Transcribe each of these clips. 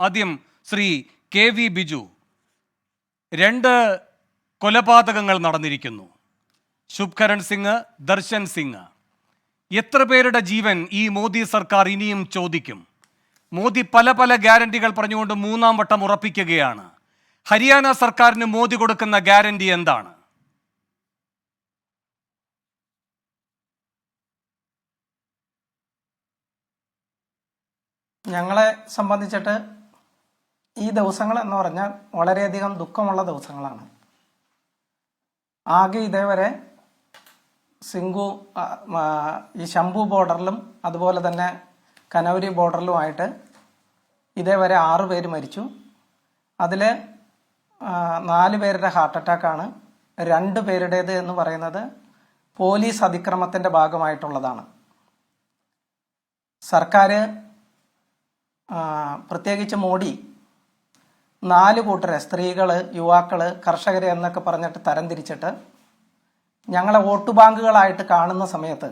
ആദ്യം Shri K V Biju, 2 കൊലപാതകങ്ങൾ നടന്നിരിക്കുന്നു. ശുഭ്കരൺ സിംഗ്, ദർശൻ സിംഗ്. എത്ര പേരുടെ ജീവൻ ഈ മോദി സർക്കാർ ഇനിയും ചോദിക്കും? മോദി പല പല ഗ്യാരണ്ടികൾ പറഞ്ഞുകൊണ്ട് 3-ാം വട്ടം ഉറപ്പിക്കുകയാണ്. ഹരിയാന സർക്കാരിന് മോദി കൊടുക്കുന്ന ഗ്യാരണ്ടി എന്താണ്? ഞങ്ങളെ സംബന്ധിച്ചിട്ട് ഈ ദിവസങ്ങൾ എന്ന് പറഞ്ഞാൽ വളരെയധികം ദുഃഖമുള്ള ദിവസങ്ങളാണ്. ആകെ ഇതേവരെ ഈ ശംഭു ബോർഡറിലും അതുപോലെ തന്നെ കനൗരി ബോർഡറിലുമായിട്ട് ഇതേവരെ 6 പേര് മരിച്ചു. അതിൽ 4 പേരുടെ ഹാർട്ട് അറ്റാക്കാണ്. 2 പേരുടേത് എന്ന് പറയുന്നത് പോലീസ് അതിക്രമത്തിൻ്റെ ഭാഗമായിട്ടുള്ളതാണ്. സർക്കാർ, പ്രത്യേകിച്ച് മോഡി, 4 കൂട്ടരെ, സ്ത്രീകൾ, യുവാക്കൾ, കർഷകർ എന്നൊക്കെ പറഞ്ഞിട്ട് തരംതിരിച്ചിട്ട് ഞങ്ങളെ വോട്ട് ബാങ്കുകളായിട്ട് കാണുന്ന സമയത്ത്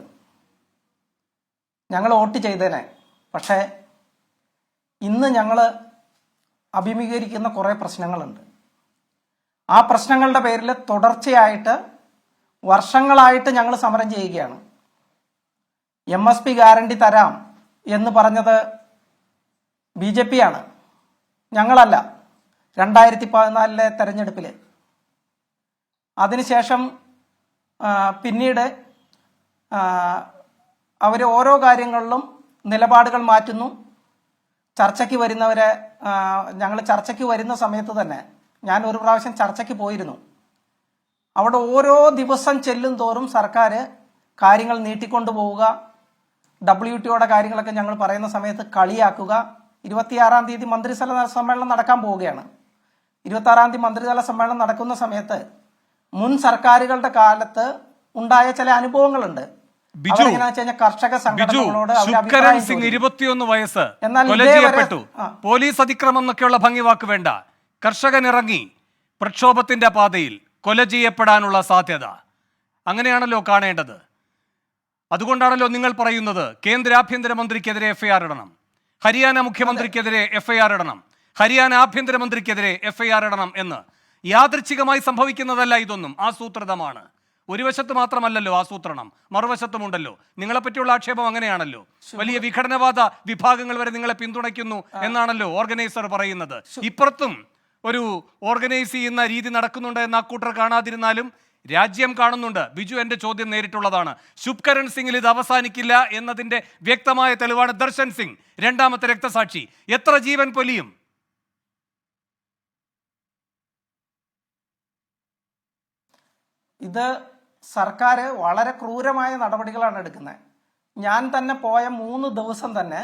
ഞങ്ങൾ വോട്ട് ചെയ്തേനെ. പക്ഷേ ഇന്ന് ഞങ്ങൾ അഭിമുഖീകരിക്കുന്ന കുറേ പ്രശ്നങ്ങളുണ്ട്. ആ പ്രശ്നങ്ങളുടെ പേരിൽ തുടർച്ചയായിട്ട് വർഷങ്ങളായിട്ട് ഞങ്ങൾ സമരം ചെയ്യുകയാണ്. MSP ഗ്യാരണ്ടി തരാം എന്ന് പറഞ്ഞത് BJP ആണ്, ഞങ്ങളല്ല. 2014 തെരഞ്ഞെടുപ്പിൽ അതിനുശേഷം പിന്നീട് അവർ ഓരോ കാര്യങ്ങളിലും നിലപാടുകൾ മാറ്റുന്നു. ചർച്ചയ്ക്ക് വരുന്നവരെ, ഞങ്ങൾ ചർച്ചയ്ക്ക് വരുന്ന സമയത്ത് തന്നെ ഞാൻ ഒരു പ്രാവശ്യം ചർച്ചയ്ക്ക് പോയിരുന്നു. അവിടെ ഓരോ ദിവസം ചെല്ലും തോറും സർക്കാർ കാര്യങ്ങൾ നീട്ടിക്കൊണ്ടു പോവുക, WTOയുടെ കാര്യങ്ങളൊക്കെ ഞങ്ങൾ പറയുന്ന സമയത്ത് കളിയാക്കുക. 26-ാം തീയതി മന്ത്രിതല സമ്മേളനം നടക്കാൻ പോവുകയാണ്. 26-ാം തീയതി മന്ത്രിതല സമ്മേളനം നടക്കുന്ന സമയത്ത് മുൻ സർക്കാരുകളുടെ കാലത്ത് ഉണ്ടായ ചില അനുഭവങ്ങളുണ്ട്. കർഷക സംഘടനകളോട് 21 വയസ്സ് കൊല ചെയ്യപ്പെട്ടു, പോലീസ് അതിക്രമം എന്നൊക്കെയുള്ള ഭംഗിവാക്ക് വേണ്ട, കർഷകനിറങ്ങി പ്രക്ഷോഭത്തിന്റെ പാതയിൽ കൊല ചെയ്യപ്പെടാനുള്ള സാധ്യത, അങ്ങനെയാണല്ലോ കാണേണ്ടത്. അതുകൊണ്ടാണല്ലോ നിങ്ങൾ പറയുന്നത് കേന്ദ്ര ആഭ്യന്തരമന്ത്രിക്കെതിരെ FIR ഇടണം, ഹരിയാന മുഖ്യമന്ത്രിക്കെതിരെ FIR ഇടണം, ഹരിയാന ആഭ്യന്തരമന്ത്രിക്കെതിരെ FIR ഇടണം എന്ന്. യാദൃച്ഛികമായി സംഭവിക്കുന്നതല്ല ഇതൊന്നും, ആസൂത്രിതമാണ്. ഒരു വശത്ത് മാത്രമല്ലല്ലോ ആസൂത്രണം, മറുവശത്തുമുണ്ടല്ലോ. നിങ്ങളെപ്പറ്റിയുള്ള ആക്ഷേപം അങ്ങനെയാണല്ലോ. വലിയ വിഘടനവാദ വിഭാഗങ്ങൾ വരെ നിങ്ങളെ പിന്തുണയ്ക്കുന്നു എന്നാണല്ലോ ഓർഗനൈസർ പറയുന്നത്. ഇപ്പുറത്തും ഒരു ഓർഗനൈസ് ചെയ്യുന്ന രീതി നടക്കുന്നുണ്ട് എന്ന് അക്കൂട്ടർ കാണാതിരുന്നാലും രാജ്യം കാണുന്നുണ്ട്. ബിജു, എന്റെ ചോദ്യം നേരിട്ടുള്ളതാണ്. ശുഭ്കരൺ സിംഗിൽ ഇത് അവസാനിക്കില്ല എന്നതിന്റെ വ്യക്തമായ തെളിവാണ് ദർശൻ സിംഗ്, 2ാമത്തെ രക്തസാക്ഷി. എത്ര ജീവൻ പൊലിയും? ഇത് സർക്കാർ വളരെ ക്രൂരമായ നടപടികളാണ് എടുക്കുന്നത്. ഞാൻ തന്നെ പോയ 3 ദിവസം തന്നെ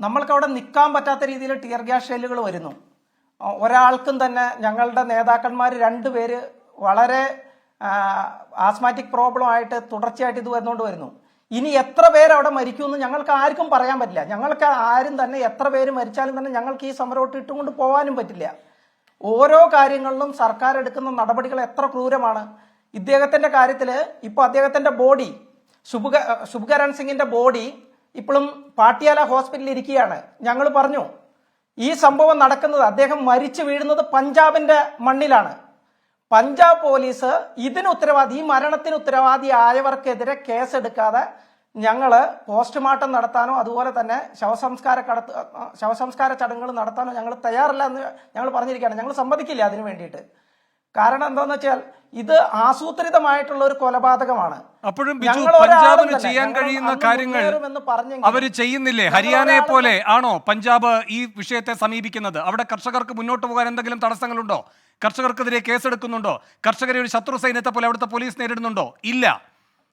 നമ്മൾക്ക് അവിടെ നിൽക്കാൻ പറ്റാത്ത രീതിയിൽ ടിയർ ഗ്യാസ് ഷെല്ലുകൾ വരുന്നു. ഒരാൾക്കും തന്നെ, ഞങ്ങളുടെ നേതാക്കന്മാർ 2 പേര് വളരെ ആസ്മാറ്റിക് പ്രോബ്ലം ആയിട്ട് തുടർച്ചയായിട്ട് ഇത് വന്നുകൊണ്ട് വരുന്നു. ഇനി എത്ര പേര് അവിടെ മരിക്കുമെന്ന് ഞങ്ങൾക്ക് ആർക്കും പറയാൻ പറ്റില്ല. ഞങ്ങൾക്ക് ആരും തന്നെ എത്ര പേര് മരിച്ചാലും തന്നെ ഞങ്ങൾക്ക് ഈ സമരോട്ട് ഇട്ടുകൊണ്ട് പോകാനും പറ്റില്ല. ഓരോ കാര്യങ്ങളിലും സർക്കാർ എടുക്കുന്ന നടപടികൾ എത്ര ക്രൂരമാണ്. ഇദ്ദേഹത്തിന്റെ കാര്യത്തിൽ ഇപ്പോൾ അദ്ദേഹത്തിന്റെ ബോഡി, ശുഭ്കരൺ സിംഗിന്റെ ബോഡി ഇപ്പോഴും പാട്ടിയാല ഹോസ്പിറ്റലിൽ ഇരിക്കുകയാണ്. ഞങ്ങൾ പറഞ്ഞു ഈ സംഭവം നടക്കുന്നത്, അദ്ദേഹം മരിച്ചു വീഴുന്നത് പഞ്ചാബിന്റെ മണ്ണിലാണ്. പഞ്ചാബ് പോലീസ് ഇതിന് ഉത്തരവാദി, ഈ മരണത്തിന് ഉത്തരവാദി ആയവർക്കെതിരെ കേസെടുക്കാതെ ഞങ്ങൾ പോസ്റ്റ്മോർട്ടം നടത്താനോ അതുപോലെ തന്നെ ശവസംസ്കാര ചടങ്ങുകൾ നടത്താനോ ഞങ്ങൾ തയ്യാറല്ല എന്ന് ഞങ്ങൾ പറഞ്ഞിരിക്കുകയാണ്. ഞങ്ങൾ സമ്മതിക്കില്ല അതിനു വേണ്ടിയിട്ട്. കാരണം എന്താണെന്ന് വെച്ചാൽ ഇത് ആസൂത്രിതമായിട്ടുള്ള ഒരു കൊലപാതകമാണ്. അപ്പോഴും പഞ്ചാബിന് ചെയ്യാൻ കഴിയുന്ന കാര്യങ്ങൾ അവർ ചെയ്യുന്നില്ലേ? ഹരിയാനയെ പോലെ ആണോ പഞ്ചാബ് ഈ വിഷയത്തെ സമീപിക്കുന്നത്? അവിടെ കർഷകർക്ക് മുന്നോട്ട് പോകാൻ എന്തെങ്കിലും തടസ്സങ്ങളുണ്ടോ? കർഷകർക്കെതിരെ കേസെടുക്കുന്നുണ്ടോ? കർഷകരെ ഒരു ശത്രു സൈന്യത്തെ പോലെ അവിടുത്തെ പോലീസ് നേരിടുന്നുണ്ടോ? ഇല്ല.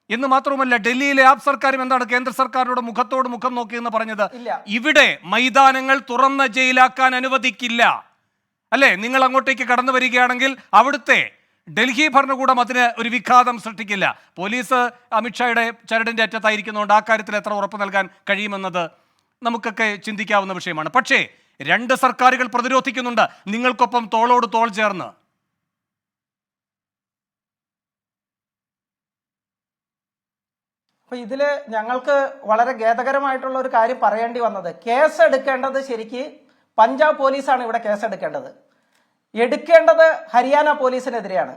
എന്ന് മാത്രമല്ല, ഡൽഹിയിലെ ആപ് സർക്കാരും എന്താണ് കേന്ദ്ര സർക്കാരോട് മുഖത്തോട് മുഖം നോക്കി എന്ന് പറഞ്ഞത്? ഇവിടെ മൈതാനങ്ങൾ തുറന്ന ജയിലാക്കാൻ അനുവദിക്കില്ല. അല്ലേ? നിങ്ങൾ അങ്ങോട്ടേക്ക് കടന്നു വരികയാണെങ്കിൽ അവിടുത്തെ ഡൽഹി ഭരണകൂടം അതിന് ഒരു വിഘാതം സൃഷ്ടിക്കില്ല. പോലീസ് അമിത്ഷായുടെ ചരടിന്റെ അറ്റത്തായിരിക്കുന്നതുകൊണ്ട് ആ കാര്യത്തിൽ എത്ര ഉറപ്പ് നൽകാൻ കഴിയുമെന്നത് നമുക്കൊക്കെ ചിന്തിക്കാവുന്ന വിഷയമാണ്. പക്ഷേ 2 സർക്കാരുകൾ പ്രതിരോധിക്കുന്നുണ്ട് നിങ്ങൾക്കൊപ്പം തോളോട് തോൾ ചേർന്ന്. അപ്പൊ ഇതില് ഞങ്ങൾക്ക് വളരെ ഖേദകരമായിട്ടുള്ള ഒരു കാര്യം പറയേണ്ടി വന്നത്, കേസ് എടുക്കേണ്ടത് ശരിക്ക് പഞ്ചാബ് പോലീസാണ് ഇവിടെ കേസെടുക്കേണ്ടത്. എടുക്കേണ്ടത് ഹരിയാന പോലീസിനെതിരെയാണ്.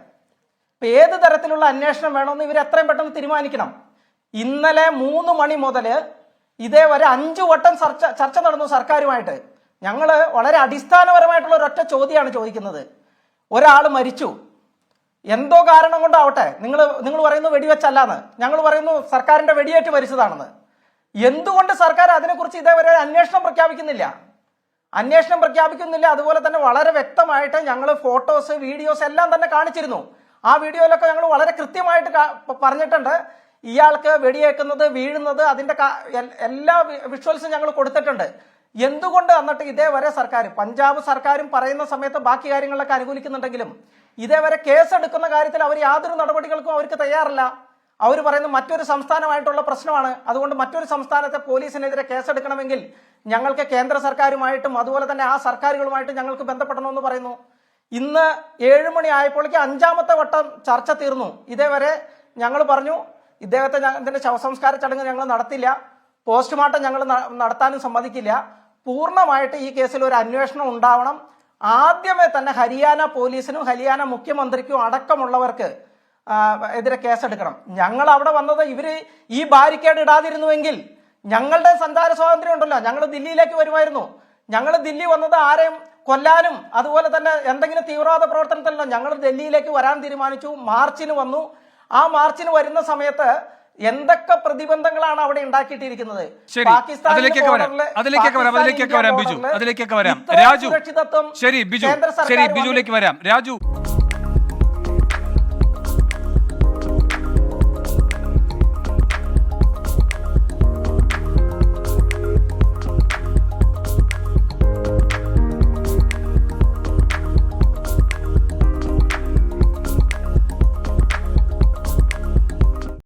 ഇപ്പൊ ഏത് തരത്തിലുള്ള അന്വേഷണം വേണമെന്ന് ഇവർ എത്രയും പെട്ടെന്ന് തീരുമാനിക്കണം. ഇന്നലെ 3 മണി മുതൽ ഇതേവരെ 5 വട്ടം ചർച്ച നടന്നു സർക്കാരുമായിട്ട്. ഞങ്ങൾ വളരെ അടിസ്ഥാനപരമായിട്ടുള്ള ഒരൊറ്റ ചോദ്യമാണ് ചോദിക്കുന്നത്. ഒരാൾ മരിച്ചു, എന്തോ കാരണം കൊണ്ടാവട്ടെ, നിങ്ങൾ പറയുന്നു വെടിവെച്ചല്ലാന്ന്, ഞങ്ങൾ പറയുന്നു സർക്കാരിന്റെ വെടിയേറ്റ് മരിച്ചതാണെന്ന്. എന്തുകൊണ്ട് സർക്കാർ അതിനെക്കുറിച്ച് ഇതേവരെ അന്വേഷണം പ്രഖ്യാപിക്കുന്നില്ല? അതുപോലെ തന്നെ വളരെ വ്യക്തമായിട്ട് ഞങ്ങൾ ഫോട്ടോസ്, വീഡിയോസ് എല്ലാം തന്നെ കാണിച്ചിരുന്നു. ആ വീഡിയോയിലൊക്കെ ഞങ്ങൾ വളരെ കൃത്യമായിട്ട് പറഞ്ഞിട്ടുണ്ട്. ഇയാൾക്ക് വെടിയേക്കുന്നത്, വീഴുന്നത്, അതിന്റെ എല്ലാ വിഷ്വൽസും ഞങ്ങൾ കൊടുത്തിട്ടുണ്ട്. എന്തുകൊണ്ട് എന്നിട്ട് ഇതേവരെ സർക്കാർ, പഞ്ചാബ് സർക്കാരും പറയുന്ന സമയത്ത് ബാക്കി കാര്യങ്ങളൊക്കെ അനുകൂലിക്കുന്നുണ്ടെങ്കിലും ഇതേവരെ കേസെടുക്കുന്ന കാര്യത്തിൽ അവർ യാതൊരു നടപടികൾക്കും അവർക്ക് തയ്യാറല്ല. അവർ പറയുന്നത് മറ്റൊരു സംസ്ഥാനമായിട്ടുള്ള പ്രശ്നമാണ്, അതുകൊണ്ട് മറ്റൊരു സംസ്ഥാനത്തെ പോലീസിനെതിരെ കേസെടുക്കണമെങ്കിൽ ഞങ്ങൾക്ക് കേന്ദ്ര സർക്കാരുമായിട്ടും അതുപോലെ തന്നെ ആ സർക്കാരുകളുമായിട്ടും ഞങ്ങൾക്ക് ബന്ധപ്പെടണമെന്ന് പറയുന്നു. ഇന്ന് 7 മണി ആയപ്പോഴേക്ക് 5ാമത്തെ വട്ടം ചർച്ച തീർന്നു. ഇതേവരെ ഞങ്ങൾ പറഞ്ഞു ഇദ്ദേഹത്തെ ഇതിന്റെ ശവസംസ്കാര ചടങ്ങ് ഞങ്ങൾ നടത്തില്ല, പോസ്റ്റ്മോർട്ടം ഞങ്ങൾ നടത്താനും സമ്മതിക്കില്ല, പൂർണ്ണമായിട്ട് ഈ കേസിൽ ഒരു അന്വേഷണം ഉണ്ടാവണം. ആദ്യമേ തന്നെ ഹരിയാന പോലീസിനും ഹരിയാന മുഖ്യമന്ത്രിക്കും അടക്കമുള്ളവർക്ക് എതിരെ കേസെടുക്കണം. ഞങ്ങൾ അവിടെ വന്നത് ഇവര് ഈ ബാരിക്കേഡ് ഇടാതിരുന്നുവെങ്കിൽ ഞങ്ങളുടെ സഞ്ചാര സ്വാതന്ത്ര്യം ഉണ്ടല്ലോ, ഞങ്ങൾ ദില്ലിയിലേക്ക് വരുമായിരുന്നു. ഞങ്ങൾ ദില്ലി വന്നത് ആരെയും കൊല്ലാനും അതുപോലെ തന്നെ എന്തെങ്കിലും തീവ്രവാദ പ്രവർത്തനത്തിലല്ല. ഞങ്ങൾ ഡൽഹിയിലേക്ക് വരാൻ തീരുമാനിച്ചു, മാർച്ചിന് വന്നു. ആ മാർച്ചിന് വരുന്ന സമയത്ത് എന്തൊക്കെ പ്രതിബന്ധങ്ങളാണ് അവിടെ ഉണ്ടാക്കിയിട്ടിരിക്കുന്നത്. രാജു, ശരി ബിജുലേക്ക് വരാം. രാജു.